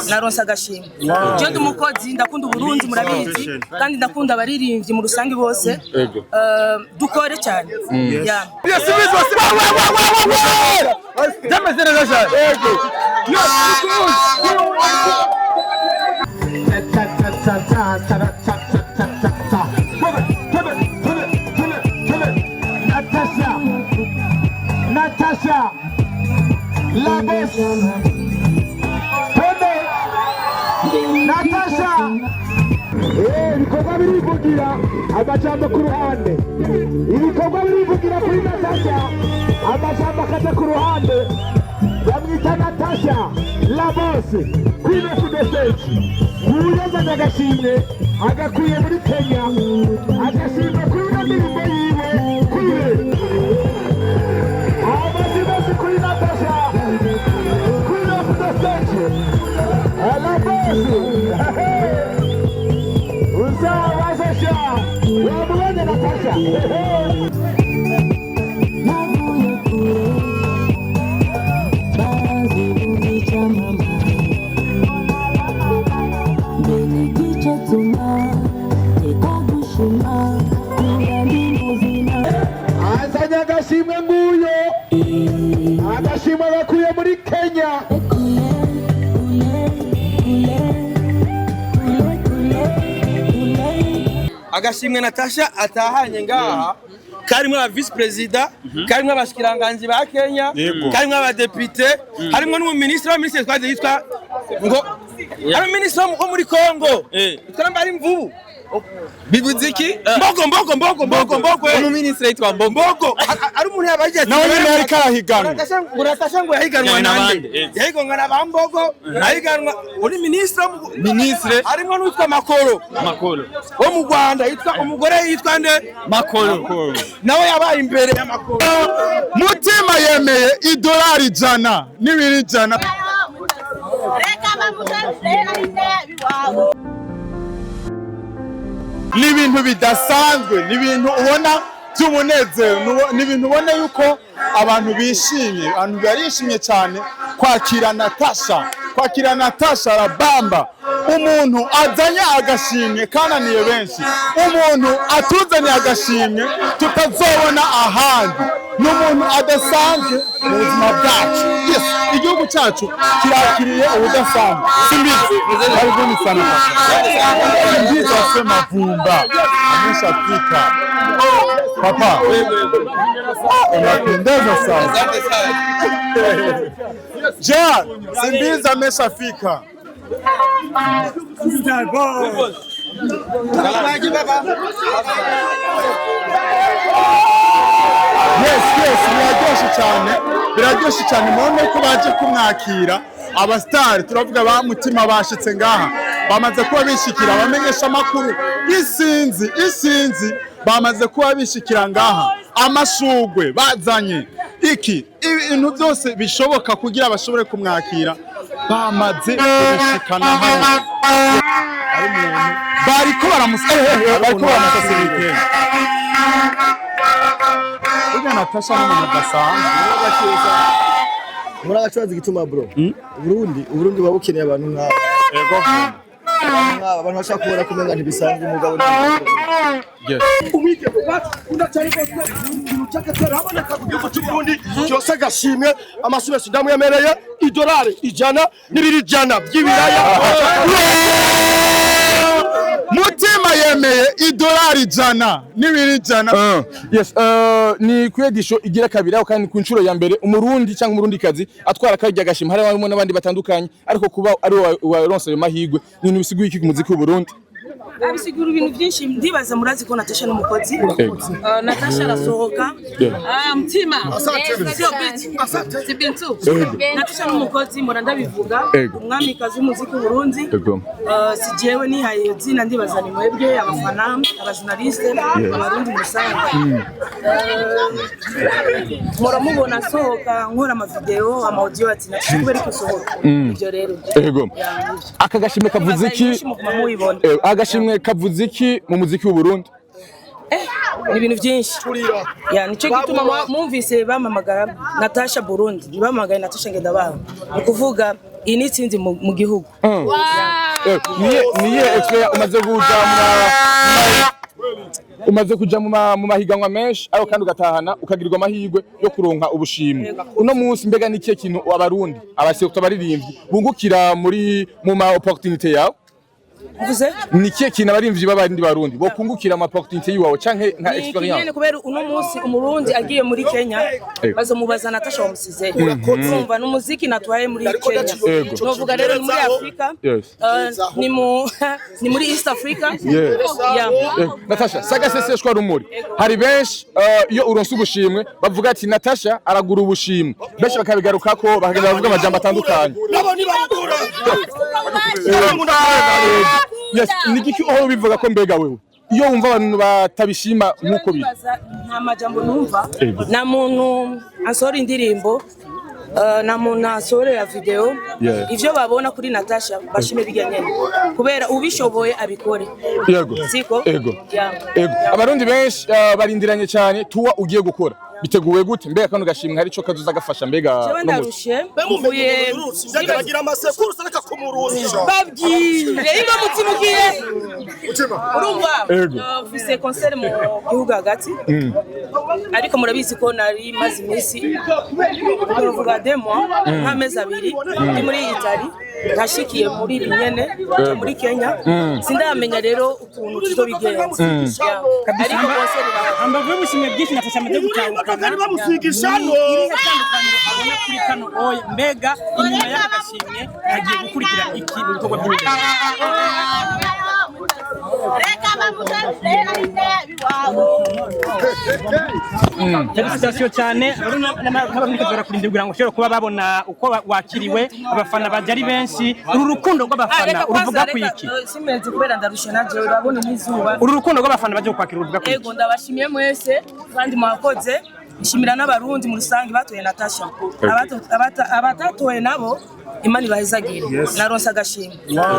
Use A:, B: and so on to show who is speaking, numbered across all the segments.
A: naronse agashimwe je ndi umukozi ndakunda Uburundi murabizi kandi ndakunda abaririmbyi mu rusangi bose dukore cyane Natasha Labos Natasha ibikorwa birivugira amajambo ku ruhande ibikorwa birivugira kuri Natasha amajambo akaja ku ruhande bamwita Natasha Labos Queen of the Stage uyazanye agashimwe agakwiye muri Kenya agashimwe kuri ndirimbo yiwe kwiye abazibose kuri Natasha Queen of the Stage Labos Uzawazesha wamwone Natasha azanye agashimwe nguyo agashimwe gakuye muri Kenya
B: agashimwe Natasha atahanye ngaha karimwe aba vice president karimwe abashikiranganje ba Kenya karimwe abadepite harimwe n'umuministre wa ministre twaje yitwa ngo ari ministre wo muri Kongo twamba ari mvubu bibuziki mbogo umu ministre yitwa mbogo ari umuntu yabaje
C: nawe nyine yari karahiganwa
B: Natasha ngo yahiganwa nande yahiganwa na bambogo yahiganwa uri ministre harimwe n'utwa makoro wo mu Rwanda yitwa umugore yitwa nde
C: makoro
B: nawe yabaye imbere ya makoro
C: mutima yemeye idolari jana n'ibiri jana ni ibintu bidasanzwe ni ibintu ubona by'umunezero ni ibintu ubona yuko abantu bishimye abantu barishimye cyane kwakira Natasha Rabamba umuntu azanye agashimwe kananiye benshi umuntu atuzanye agashimwe tutazobona ahandi n'umuntu adasanzwe mu buzima bwacu igihugu cyacu kirakiriye ubudasanzwe simbizi aribuni sana simbizi asema vumba amesha Afrika papa unapendeza sana John simbizi ameshafika biraryoshe cyane mubone ko baje kumwakira abastari turavuga ba mutima bashitse ngaha bamaze kuba bishikira bamenyesha makuru isinzi bamaze kuba bishikira ngaha amashugwe bazanye ibintu byose bishoboka kugira bashobore kumwakira bamaze kubishikana hano ari umuntu bariko baramusabirike Uja Natasha n'umuntu adasanzwe
D: muri agacuranzi gituma bro Uburundi babukeneye abantu nk'abo
C: yego
D: abantu bashaka kubona kumenga ntibisanzwe umugabo
B: umwige unacari ko ikintu cy'agatera haboneka ku gihugu cy'u Burundi cyose agashimwe amasubesi ndamuyemereye idolari ijana n'ibiri jana by'ibiraya
C: mutima yemeye idolari jana n'ibiri jana
E: yes ni kwedisho igira kabiri aho kandi ku nshuro ya mbere umurundi cyangwa umurundikazi atwara kajya agashimwe harimo n'abandi batandukanye ariko kuba ari waronse ayo mahigwe ni ibintu bisiguye iki ku muziki w'u Burundi
A: abisigura ibintu byinshi ndibaza murazi ko Natasha n'umukozi Natasha arasohoka mtima Natasha n'umukozi mora ndabivuga umwamikazi w'umuziki w'u Burundi sijewe nihaye izina ndibaza ni mwebwe abafana abajournaliste abarundi musanzwe mora mubona sohoka nkora amavideo amaudio ati Natasha kubera ko sohoka ibyo rero
E: aka gashimwe kavuze iki agashimwe kavuze iki mu muziki w'u Burundi
A: ni ibintu byinshi ya nicyo gituma mwumvise bamamagara Natasha Burundi bamamagaye Natasha Ngendabaho ukuvuga
F: iyi ni itsinzi mu gihugu.
E: Niye umaze kuja mu mahiganwa menshi ariko kandi ugatahana ukagirirwa amahirwe yo kuronka ubushimwe. Uno munsi mbega ni kiye kintu abarundi abasekto baririmbyi bungukira mu ma opportunité yawe?
F: Uvuze
E: ni kiye kintu abarimvyi b'abandi barundi bo kungukira ama opportunité yiwawe canke nka experience?
F: Ni kubera uno munsi umurundi agiye muri Kenya bazomubaza Natasha wamusize kumva n'umuziki natwaye muri Kenya. Novuga rero muri Afrika ni muri East Africa.
E: Natasha sagaseseshwa rumuri hari benshi iyo uronse ubushimwe bavuga ati Natasha aragura ubushimwe benshi bakabigaruka ko bakagenda bavuga amajambo atandukanye. Yes, nigiki aho bivuga ko mbega wewe iyo wumva abantu batabishima nkuko biri
F: nta majambo numva na muntu asora indirimbo na muntu asorera video ivyo babona kuri Natasha bashime bijyanye kubera ubishoboye abikore.
E: Yego
F: siko
E: ego abarundi benshi barindiranye cyane tuwa ugiye gukora biteguwe gute mbega kandi ugashimwa hari ico kazuza gafasha mbega
F: no mushe mvuye
D: zagagira amasekuru sareka kumurusha
F: babwire ingo mutimugiye urumva vise concert mu gihugu hagati ariko murabizi ko nari mazi imisi uvuga demo nk'amezi abiri ndi muri Italy nashikiye muri binyene muri Kenya sindamenya rero ukuntu tuzobigenza ariko bose
G: ambavuye mushimye byinshi Natasha amaze gutahuka
D: kandi bamusigishano
G: abona kuri kano oye mbega inyuma y'agashimye agiye gukurikira iki mu bikorwa by'imideli reka bamuzanira Felicitations cyane n'abamwikazora kuri ndibwira ngo ushobora kuba babona uko wakiriwe abafana bajari benshi uru rukundo rw'abafana uruvuga ku iki
F: simeze kubera ndarusha naje urabona n'izuba
G: uru rukundo rw'abafana baje kwakira uruvuga ku iki
F: yego ndabashimiye mwese kandi mwakoze nshimira n'abarundi mu rusangi batoye Natasha abatatoye nabo Imani bahezagire naronsa agashimwe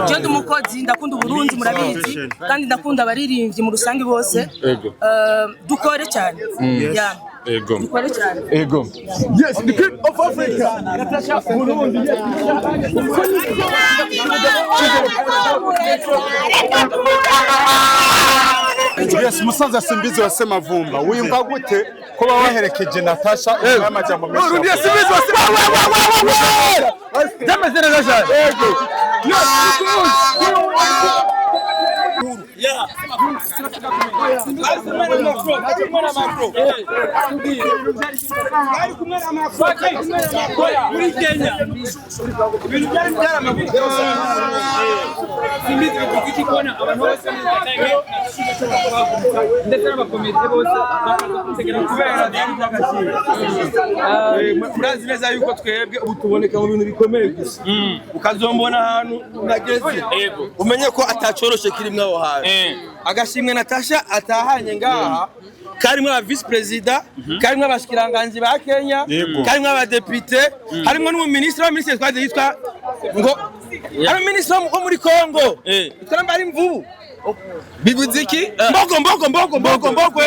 F: je ndumukozi ndakunda uburundi murabizi kandi ndakunda abaririmbyi mu rusangi bose dukore cyane
E: Ego.
F: Dukore cyane
E: Ego. Yes, the Queen of Africa. Natasha Burundi.
C: Yes, musaza Simbizi wa Semavumba. Wiyumva gute ko bawaherekeje Natasha n'amajambo menshi?
E: Burundi Simbizi wa Semavumba. Jamazene Natasha. Ego. Yes, yeah.
B: murazi neza yuko twebwe ubu tuboneka mu bintu bikomeye gusa ukazombona ahantu nageze umenye ko atacoroshe kirimwe aho hantu agashimwe Natasha atahanye ngaha karimwe aba vice president karimwe abashikiranganji ba Kenya karimwe abadepite harimwe n'umuministre wa ministre twaje yitwa ngo ari ministre wo muri Kongo twamba ari mvubu bibuziki mbogo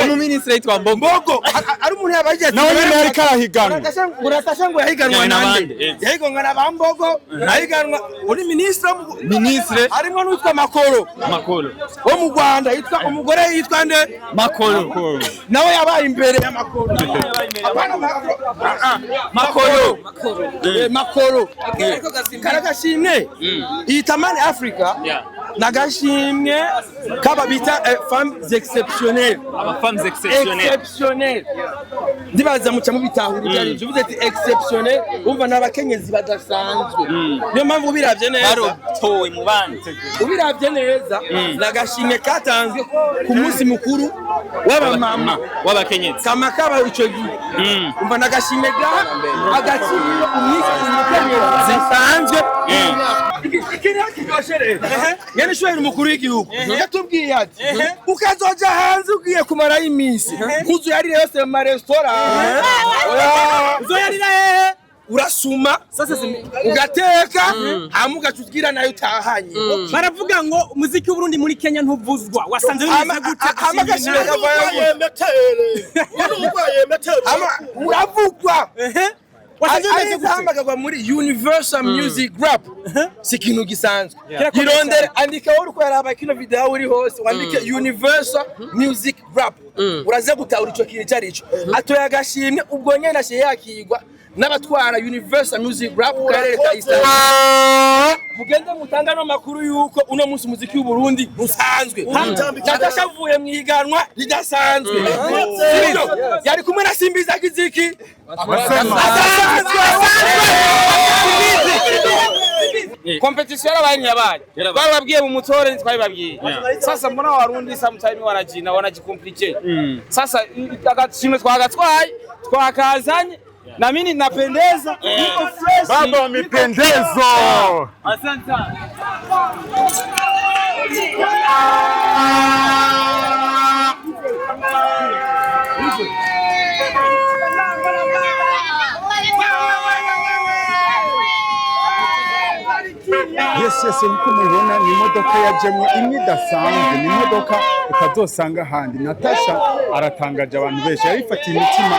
B: umu ministre yitwa mbogo ari umuntu yabaje
C: nawe nyine yari kahiganwa
B: Natasha ngo yahiganwa nande yahiganwa na bambogo yahiganwa uri ministre harimo n'utwa makoro wo mu Rwanda yitwa umugore yitwa nde makoro nawe yabaye imbere ya makoro karagashimwe itamani Africa nagashimwe kaba bita femmes exceptionnelles ndibaza muca mu bitahura byari byo uvuze ati exceptionnel umva nabakenyezi badasanzwe niyo mpamvu biravye neza
H: barotowe mu bandi
B: ubiravye neza nagashimwe katanzwe ku munsi mukuru w'abamama
H: w'abakenyezi
B: kama kaba ico gihe umva nagashimwe ga agaciro umukenyezi zisanzwe ikindi hakigoshere yani shwera umukuru w'igihugu yatubwiye ati ukazoja hanze ugiye kumara imisi kuzu yari yose mu restaurant uzoyarira hehe urasuma ugateka amuga tugira nayo utahanye
G: baravuga ngo umuziki w'Uburundi muri Kenya ntuvuzwa wasanze bimeze gute
B: amagashire kavayo uravugwa Ahamagagwa muri Universal Music Rap si ikintu gisanzwe irondere andika wowe uko yaraba kino video uri hose wandike Universal Music Rap uraze gutahura ico kintu cyarico atoya agashimwe ubwo nyene ashe yakigwa n'abatwara Universal Music Rap karere ka East mugende mutanga no makuru yuko uno munsi umuziki w'u Burundi usanzwe Natasha avuye mwiganwa ridasanzwe yari kumwe na Simbiza Kiziki competition yabaye bababwiye mu mutore twabibabwiye sasa mbona abarundi sometimes warajina wanajicomplicate sasa agashimwe twagatwaye twakazanye na mimi napendeza niko fresh
C: baba mipendezo
H: Asante.
C: Yes, nkuko mubibona ni imodoka yajemwe imwe idasanzwe, ni imodoka ukazosanga ahandi. Natasha aratangaje abantu benshi, yarifatiye imitima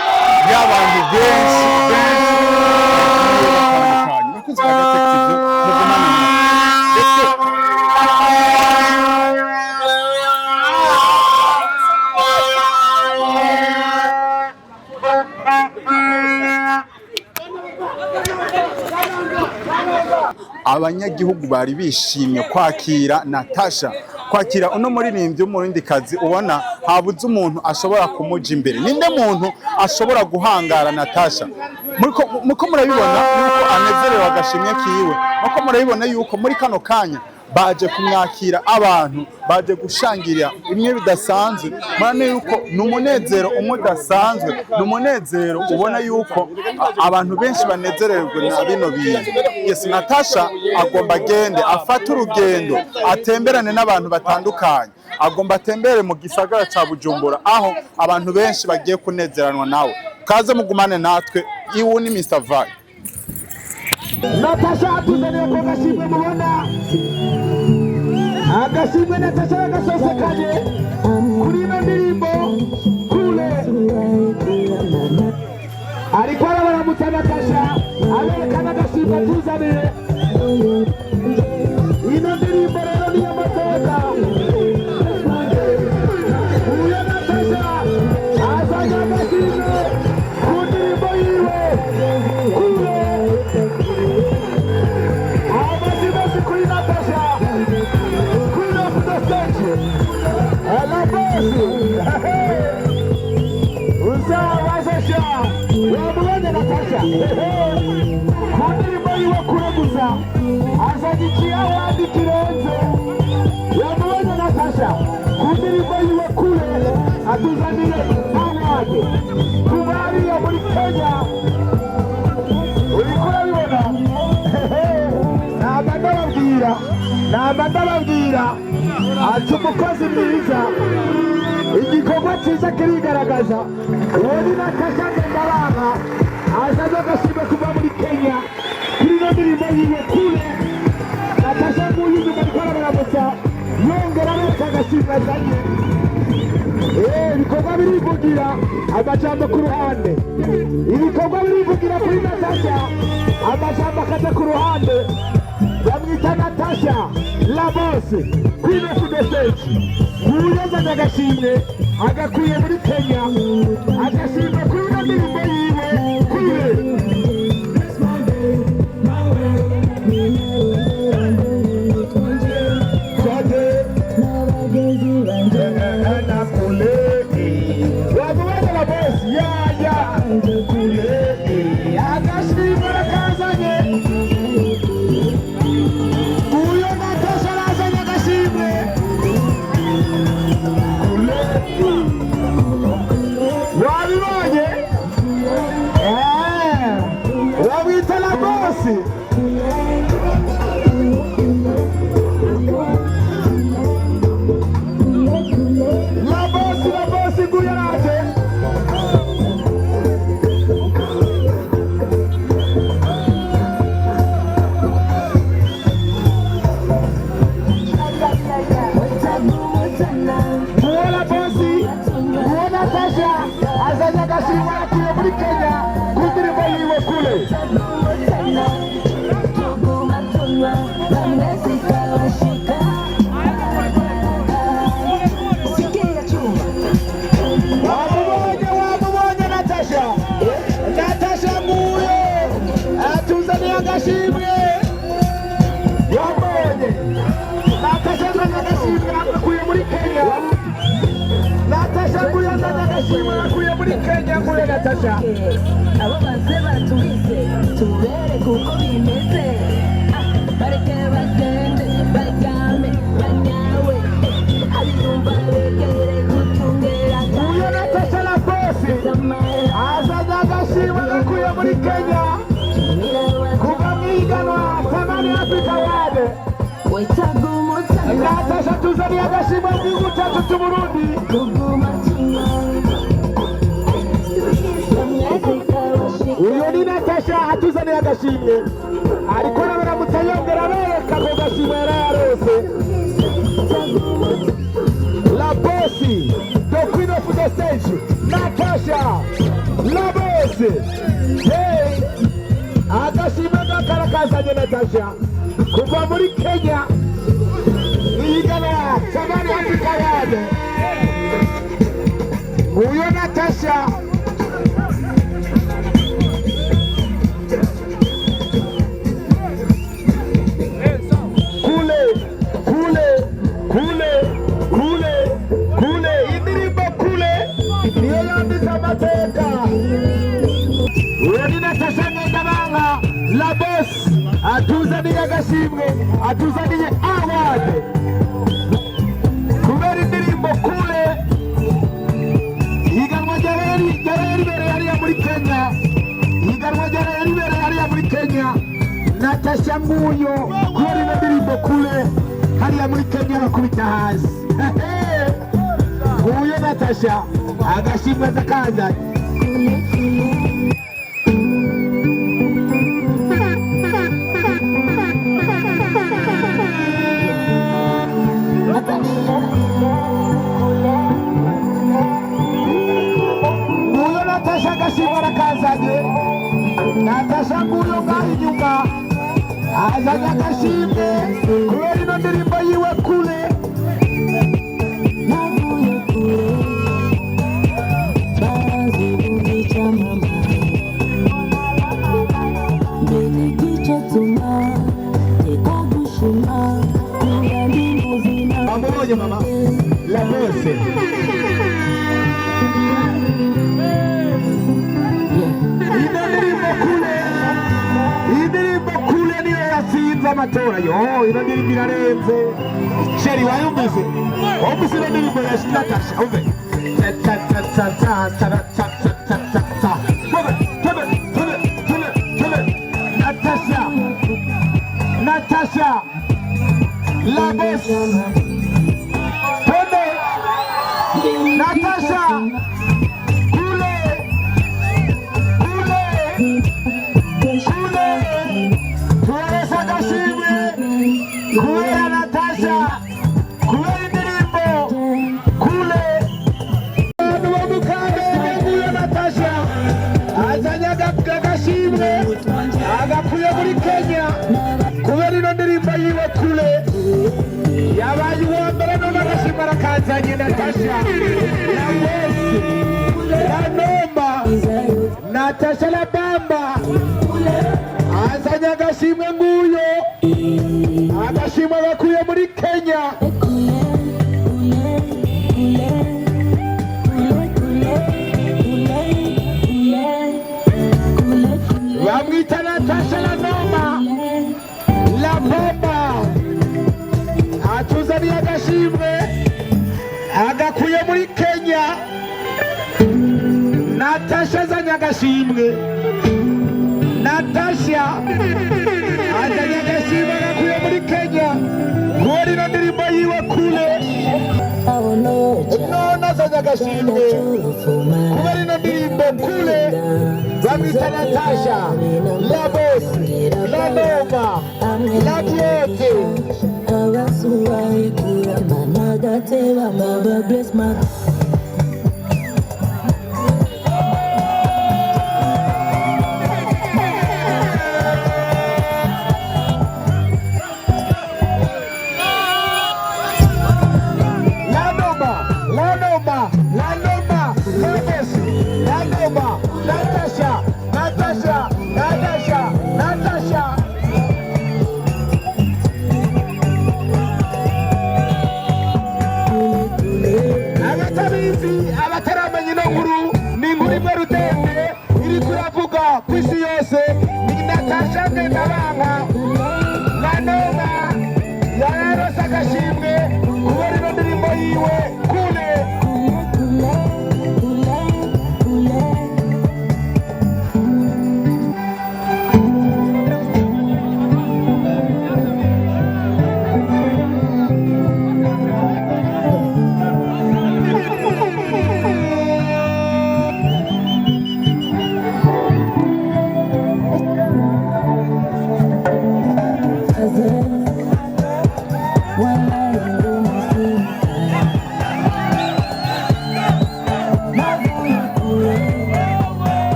C: y'abantu benshi batandukanye. Bakunze ba detective mugumana abanyagihugu bari bishimye kwakira Natasha, kwakira uno muririmbyi w'umurundikazi ubona habuze umuntu ashobora kumuja imbere. Ninde muntu ashobora guhangara Natasha? Muko murabibona yuko anezerewe agashimye kiwe, muko murabibona yuko muri kano kanya baje kumwakira abantu, baje gushangirira imwe bidasanzwe. Murane yuko numunezero umudasanzwe, numunezero ubona yuko abantu benshi banezererwe na bino bintu. Yes, Natasha agomba agende afata urugendo atemberane n'abantu batandukanye, agomba atembere mu gisagara ca Bujumbura aho abantu benshi bagiye kunezeranwa nawe. Kaze mugumane natwe, iwu ni Mr. Vai.
A: Natasha atuzaniye ko gashimwe mubona agashimwe Natasha agasosekanye kuri ino ndirimbo kule ariko arabaramutsa Natasha aberekana agashimwe atuzaniye ino ndirimbo rero niyo mateka uyo Natasha azanye agashimwe ku ndirimbo yiwe kule kuri Natasha Queen of the stage la boss uzawazesha wamubonye Natasha kundirimbo yiwe kureguza azagikiye abandi kirenze wamubonye Natasha kundirimbo yiwe kure atuzanire award kubariya muri Kenya uriko urabibona nabandababwira ati umukozi mwiza igikorwa cyiza kirigaragaza uwo ni Natasha Ndabanga azaza agashimwe kuva muri Kenya kuri ino ndirimbo yiwe kure Natasha nguyu nyuma ariko arabaramutsa yongera areka agashimwe azanye ibikorwa birivugira amajambo ku ruhande ibikorwa birivugira kuri Natasha amajambo akaja ku ruhande bamwita Natasha la boss Queen of the stage uyazanye agashimwe agakwiye muri Kenya agashimwe kuri ino ndirimbo yiwe kure wabona la boss ya kule agashimwe akazanye agashimwe bakuye muri Kenya nguyo Natasha.
I: Abo base batubise tubere kuko bimeze bareke bagende baryame banyawe abirumva begere gutungera
A: nguyo Natasha la bosi azanye agashimwe bakuye muri Kenya kuva mwiganwa Tamani Africa Wade. Natasha tuzaniye agashimwe mu gihugu cyacu cy'u Burundi. Uyo ni Natasha atuzaniye agashimwe ariko nawe baramutse yongera bereka ako gashimwe yararose. La bosi, the queen of the stage, Natasha, la bosi. Hey, agashimwe gakarakazanye Natasha kuva muri Kenya. Igana Tamani Africa Wade. Uyo Natasha kule indirimbo kule niyo yanditse amateka. Uyo ni Natasha Ngendabanga la boss atuzaniye agashimwe atuzaniye award kubera indirimbo kule. Higanwa ryari ribereye hariya muri Kenya, higanwa ryari ribereye hariya muri Kenya. Natasha nguyo kubera ino ndirimbo kule hariya muri Kenya bakubita hasi. Nguyo Natasha agashimwe zakazanye. Nguyo Natasha agashimwe arakazanye. Natasha nguyo ngaho inyuma azanye agashimwe kubera ino ndirimbo yiwe kule. Amubonye mama la bosi. Indirimbo kule niyo yatsinze amatora. Yo ino ndirimbo irarenze. Sheri wayumvise? Wumvise ino ndirimbo ya Natasha? Umve. Natasha la bosi. Natasha kule tuweza agashimwe kubera Natasha kubera indirimbo kule. Abantu bamukanda nguyo Natasha azanye agashimwe agakuye muri Kenya kubera ino ndirimbo yiwe kule. Yabaye uwa mbere none agashimwe arakazanye Natasha la bosi la nomba Natasha la bamba azanye agashimwe nguyo agashimwe gakuye muri Kenya. Bamwita Natasha la nomba la bamba atuzaniye agashimwe agakuye muri Kenya. Natasha azanye agashimwe. Natasha azanye agashimwe agakuye muri Kenya kubera ino ndirimbo yiwe kule. None azanye agashimwe kubera ino ndirimbo kule. Bamwita Natasha la bosi la noma la byote.
I: Abasuwaye kurama nagateba maba bless my
A: Natasha Natasha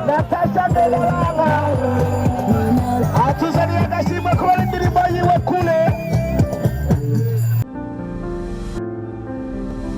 A: Natasha